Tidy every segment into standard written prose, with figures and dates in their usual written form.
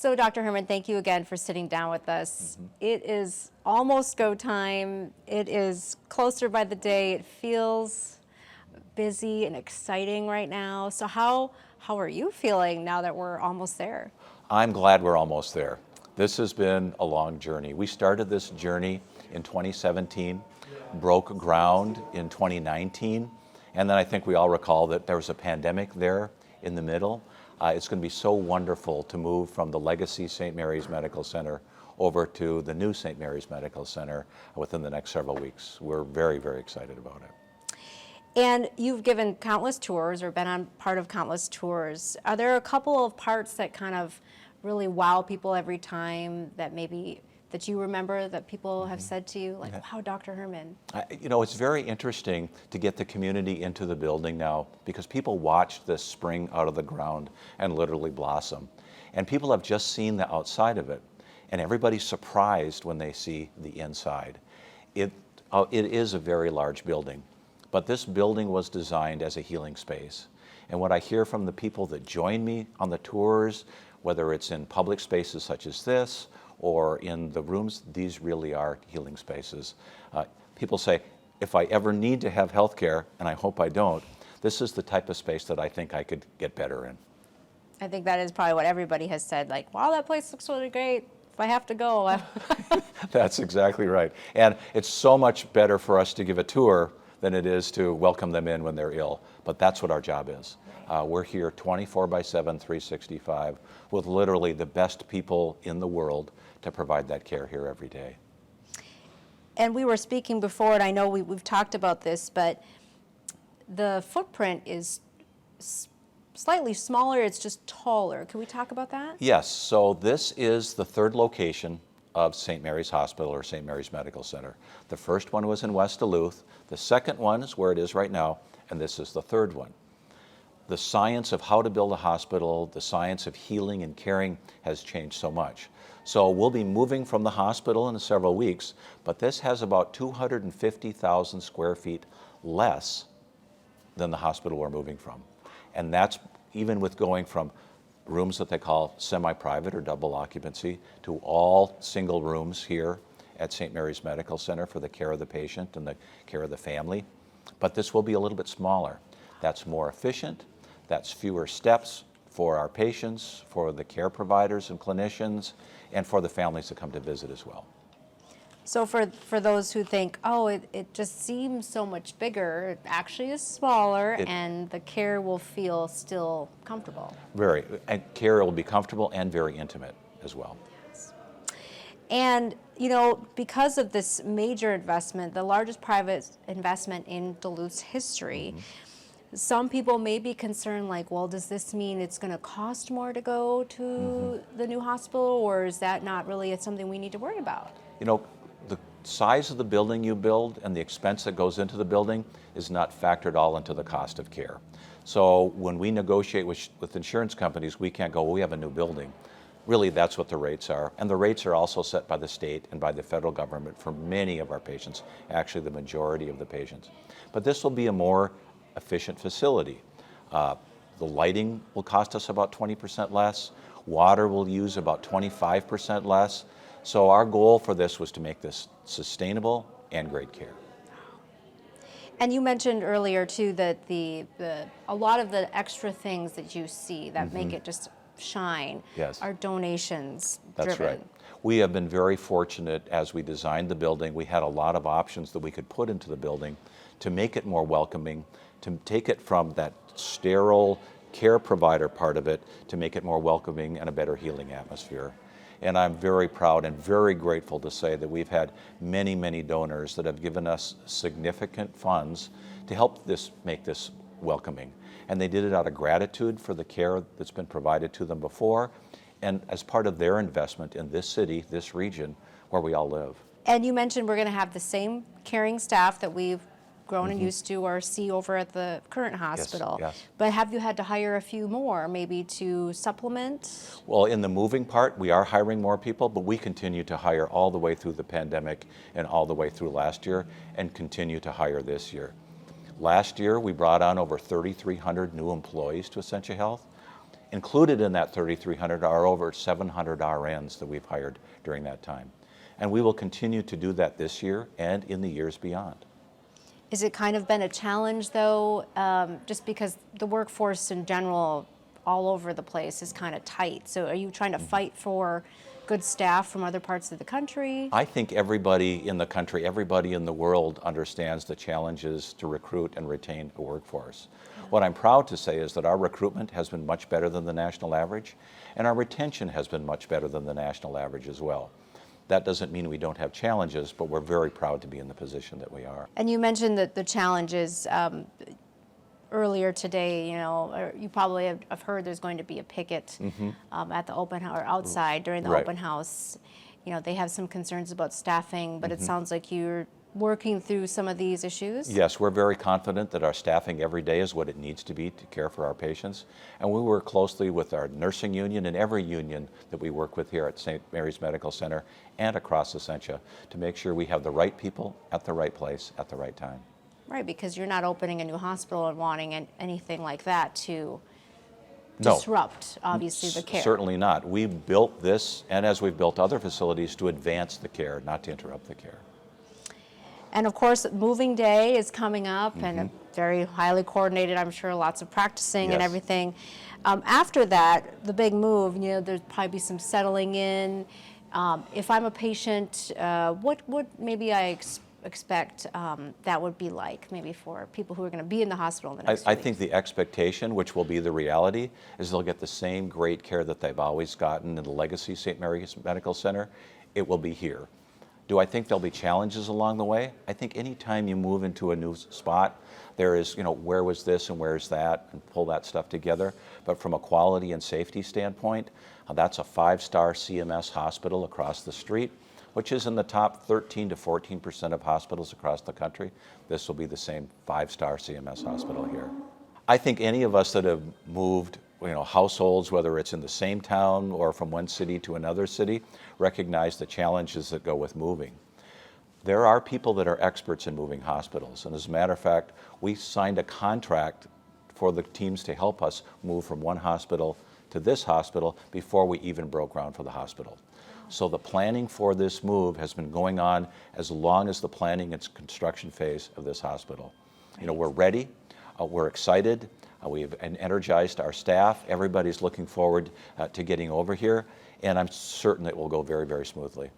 So, Dr. Herman, thank you again for sitting down with us. It is almost go time. It is closer by the day. It feels busy and exciting right now. So how are you feeling now that we're almost there? I'm glad we're almost there. This has been a long journey. We started this journey in 2017, broke ground in 2019, and then I think we all recall that there was a pandemic there in the middle. It's going to be so wonderful to move from the legacy St. Mary's Medical Center over to the new St. Mary's Medical Center within the next several weeks. We're very, very excited about it. And you've given countless tours or been on part of countless tours. Are there a couple of parts that kind of really wow people every time that maybe that you remember that people have said to you, like, wow, Dr. Herman? It's very interesting to get the community into the building now because people watched this spring out of the ground and literally blossom. And people have just seen the outside of it. And everybody's surprised when they see the inside. It is a very large building, but this building was designed as a healing space. And what I hear from the people that join me on the tours, whether it's in public spaces such as this, or in the rooms, these really are healing spaces. People say, if I ever need to have health care, and I hope I don't, this is the type of space that I think I could get better in. I think that is probably what everybody has said, like, wow, that place looks really great. If I have to go. That's exactly right. And it's so much better for us to give a tour than it is to welcome them in when they're ill. But that's what our job is. We're here 24/7, 365, with literally the best people in the world to provide that care here every day. And we were speaking before, and I know we've talked about this, but the footprint is slightly smaller, it's just taller. Can we talk about that? Yes, so this is the third location of St. Mary's Hospital or St. Mary's Medical Center. The first one was in West Duluth, the second one is where it is right now, and this is the third one. The science of how to build a hospital, the science of healing and caring has changed so much. So we'll be moving from the hospital in several weeks, but this has about 250,000 square feet less than the hospital we're moving from. And that's even with going from rooms that they call semi-private or double occupancy to all single rooms here at St. Mary's Medical Center for the care of the patient and the care of the family. But this will be a little bit smaller. That's more efficient. That's fewer steps for our patients, for the care providers and clinicians, and for the families that come to visit as well. So for those who think, oh, it just seems so much bigger, it actually is smaller, and the care will feel still comfortable. Very, and care will be comfortable and very intimate as well. Yes. And, you know, because of this major investment, the largest private investment in Duluth's history, some people may be concerned, like, well, does this mean it's going to cost more to go to the new hospital, or is that not really something we need to worry about? You know, the size of the building you build and the expense that goes into the building is not factored all into the cost of care. So when we negotiate with insurance companies, we can't go, well, we have a new building. Really, that's what the rates are. And the rates are also set by the state and by the federal government for many of our patients, actually the majority of the patients. But this will be a more efficient facility. The lighting will cost us about 20% less. Water will use about 25% less. So our goal for this was to make this sustainable and great care. And you mentioned earlier too that a lot of the extra things that you see that make it just shine are donations driven. That's right. We have been very fortunate as we designed the building. We had a lot of options that we could put into the building to make it more welcoming, to take it from that sterile care provider part of it to make it more welcoming and a better healing atmosphere. And I'm very proud and very grateful to say that we've had many, many donors that have given us significant funds to help make this welcoming. And they did it out of gratitude for the care that's been provided to them before, and as part of their investment in this city, this region, where we all live. And you mentioned we're going to have the same caring staff that we've grown and used to or see over at the current hospital. Yes. But have you had to hire a few more, maybe to supplement? Well, in the moving part, we are hiring more people, but we continue to hire all the way through the pandemic and all the way through last year and continue to hire this year. Last year, we brought on over 3,300 new employees to Essentia Health. Included in that 3,300 are over 700 RNs that we've hired during that time. And we will continue to do that this year and in the years beyond. Is it kind of been a challenge, though, just because the workforce in general all over the place is kind of tight? So are you trying to fight for good staff from other parts of the country? I think everybody in the country, everybody in the world understands the challenges to recruit and retain a workforce. What I'm proud to say is that our recruitment has been much better than the national average, and our retention has been much better than the national average as well. That doesn't mean we don't have challenges, but we're very proud to be in the position that we are. And you mentioned that the challenges earlier today, you know, or you probably have heard there's going to be a picket at the open house or outside during the Right. open house. You know, they have some concerns about staffing, but it sounds like you're working through some of these issues. Yes, we're very confident that our staffing every day is what it needs to be to care for our patients. And we work closely with our nursing union and every union that we work with here at St. Mary's Medical Center and across Essentia to make sure we have the right people at the right place at the right time. Right, because you're not opening a new hospital and wanting anything like that to No. disrupt, obviously, the care. Certainly not. We built this, and as we've built other facilities, to advance the care, not to interrupt the care. And of course, moving day is coming up and very highly coordinated, I'm sure, lots of practicing and Yes. everything. After that, the big move, you know, there's probably be some settling in. If I'm a patient, what would maybe I expect that would be like, maybe for people who are going to be in the hospital in the next I few think weeks? the expectation, which will be the reality, is they'll get the same great care that they've always gotten in the legacy St. Mary's Medical Center. It will be here. Do I think there'll be challenges along the way? I think anytime you move into a new spot, there is, you know, where was this and where's that, and pull that stuff together. But from a quality and safety standpoint, that's a 5-star CMS hospital across the street, which is in the top 13 to 14% of hospitals across the country. This will be the same 5-star CMS hospital here. I think any of us that have moved, you know, households, whether it's in the same town or from one city to another city, recognize the challenges that go with moving. There are people that are experts in moving hospitals, and as a matter of fact, we signed a contract for the teams to help us move from one hospital to this hospital before we even broke ground for the hospital. So the planning for this move has been going on as long as the planning and construction phase of this hospital. You know, we're ready, we're excited, we've energized our staff, everybody's looking forward to getting over here, and I'm certain it will go very, very smoothly.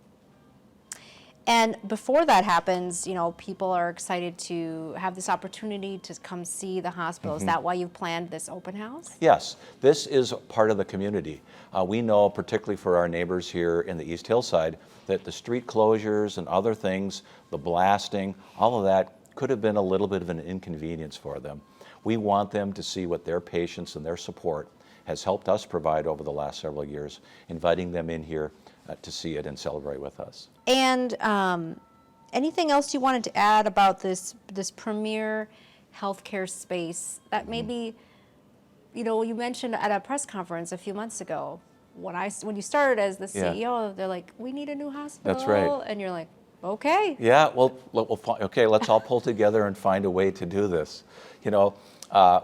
And before that happens, you know, people are excited to have this opportunity to come see the hospital. Is that why you've planned this open house? Yes, this is part of the community. We know, particularly for our neighbors here in the East Hillside, that the street closures and other things, the blasting, all of that could have been a little bit of an inconvenience for them. We want them to see what their patients and their support has helped us provide over the last several years, inviting them in here to see it and celebrate with us. And anything else you wanted to add about this premier healthcare space that maybe, you know, you mentioned at a press conference a few months ago, when you started as the CEO, they're like, we need a new hospital. That's right. And you're like, okay. Yeah, well, okay, let's all pull together and find a way to do this. You know,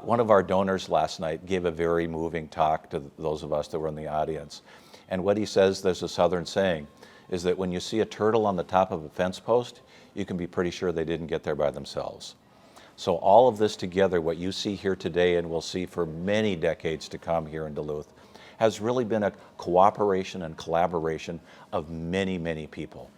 one of our donors last night gave a very moving talk to those of us that were in the audience. And what he says, there's a Southern saying, is that when you see a turtle on the top of a fence post, you can be pretty sure they didn't get there by themselves. So all of this together, what you see here today and we'll see for many decades to come here in Duluth, has really been a cooperation and collaboration of many, many people.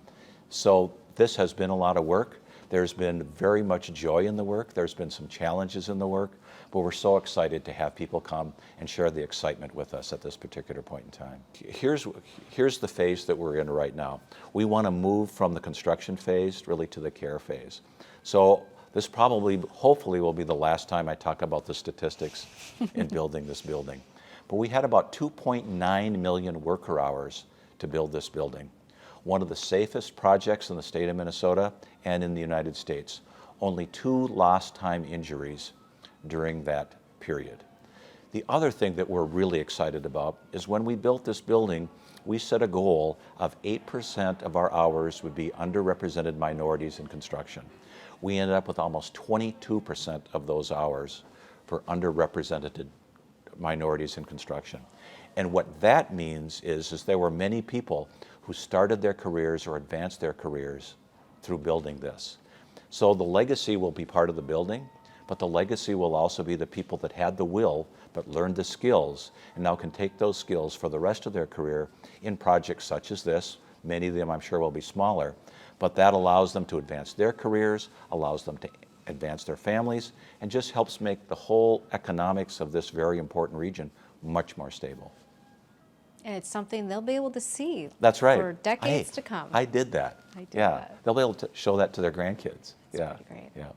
So this has been a lot of work. There's been very much joy in the work. There's been some challenges in the work, but we're so excited to have people come and share the excitement with us at this particular point in time. Here's the phase that we're in right now. We want to move from the construction phase really to the care phase. So this probably, hopefully, will be the last time I talk about the statistics in building this building. But we had about 2.9 million worker hours to build this building. One of the safest projects in the state of Minnesota and in the United States. Only 2 lost time injuries during that period. The other thing that we're really excited about is when we built this building, we set a goal of 8% of our hours would be underrepresented minorities in construction. We ended up with almost 22% of those hours for underrepresented minorities in construction. And what that means is there were many people who started their careers or advanced their careers through building this. So the legacy will be part of the building, but the legacy will also be the people that had the will but learned the skills and now can take those skills for the rest of their career in projects such as this. Many of them I'm sure will be smaller, but that allows them to advance their careers, allows them to advance their families, and just helps make the whole economics of this very important region much more stable. And it's something they'll be able to see. That's right. For decades to come. I did that. I did yeah. that. They'll be able to show that to their grandkids. That's pretty great. Yeah.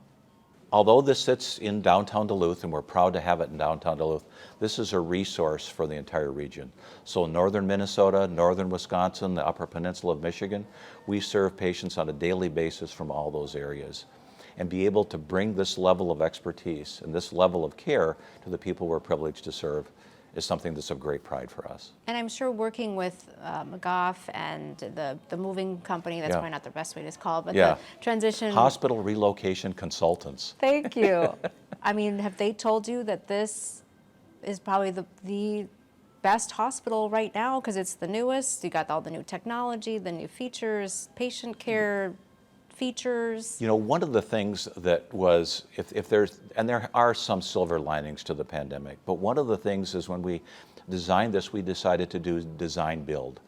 Although this sits in downtown Duluth, and we're proud to have it in downtown Duluth, this is a resource for the entire region. So northern Minnesota, northern Wisconsin, the Upper Peninsula of Michigan, we serve patients on a daily basis from all those areas. And be able to bring this level of expertise and this level of care to the people we're privileged to serve is something that's of great pride for us. And I'm sure working with McGough and the moving company, that's probably not the best way to call it, but the transition. Hospital relocation consultants. Thank you. I mean, have they told you that this is probably the best hospital right now because it's the newest? You got all the new technology, the new features, patient care features. You know, one of the things that was, if there's, and there are some silver linings to the pandemic, but one of the things is when we designed this, we decided to do design build,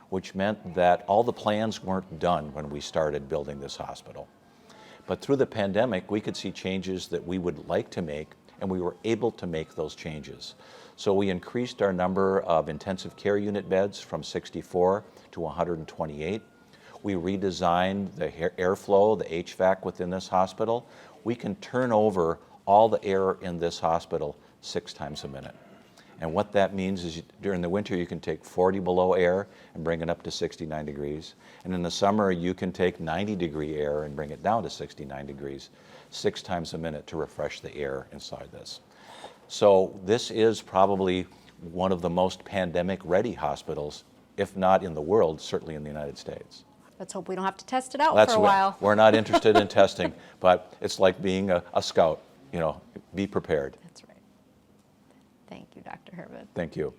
which meant that all the plans weren't done when we started building this hospital. But through the pandemic, we could see changes that we would like to make, and we were able to make those changes. So we increased our number of intensive care unit beds from 64 to 128. We redesigned the airflow, the HVAC within this hospital. We can turn over all the air in this hospital 6 times a minute. And what that means is during the winter you can take 40 below air and bring it up to 69 degrees. And in the summer you can take 90 degree air and bring it down to 69 degrees 6 times a minute to refresh the air inside this. So this is probably one of the most pandemic ready hospitals, if not in the world, certainly in the United States. Let's hope we don't have to test it out That's for a while. We're not interested in testing, but it's like being a scout, you know, be prepared. That's right. Thank you, Dr. Herman. Thank you.